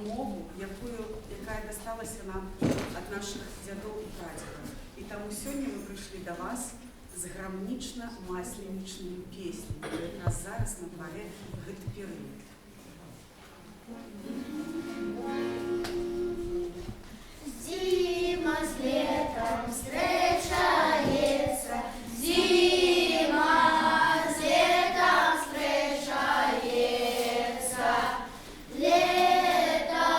мову, яка дасталася нам від наших дядов і прадедів. І тому сьогодні ми прийшли до вас з грамнічно-масленичними піснями, які якраз зараз на дворі гэты перыяд. Зима с летом встречается, зима с летом встречается, лето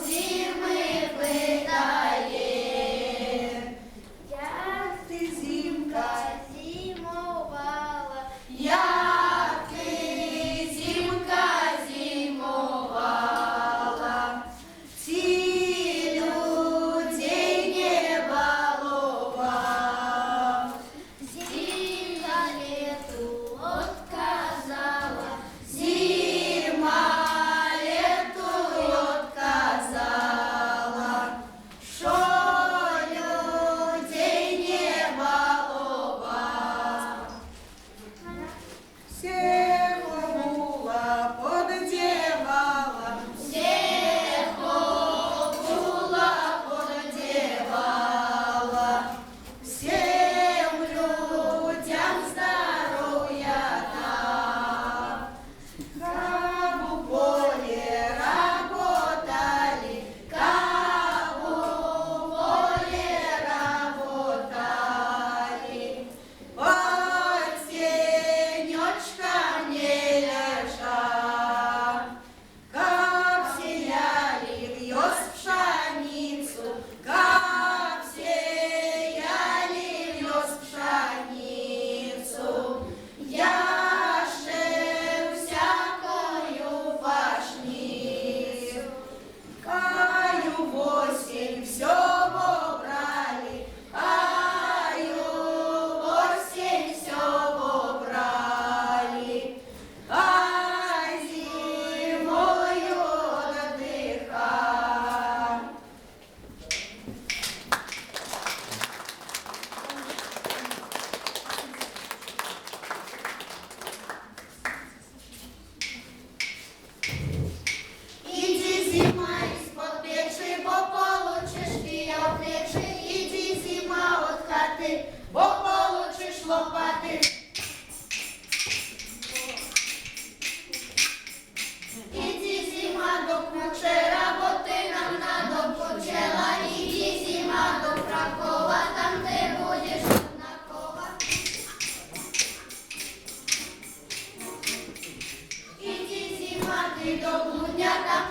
зимы пытает. Як ти, зимка, зимовала, як ти, зимка, зимовала, ці людей не балував. Зимка лету отказала, зима лету отказала, що людей не балував. Всех обула, поддевала, Всех обула, поддевала, всем людям здоровья дала. Как у поле работали, как у поле работали, под тенечком не лежа, как сеяли вьёс пшеницу, как сеяли вьёс пшеницу, я же всякою пашницу. Каю в осень все вобрали, каю в осень все вобрали, а зимою отдыхали. Иди, зима, из-под печи, бо получишь фия в плечи. Иди, зима, от хаты, бо получишь лопаты. Иди, зима, до кучера, бо ты нам надопочела. Иди, зима, до Кракова, там ты будешь однаково. Иди, зима, ты до Блудня, там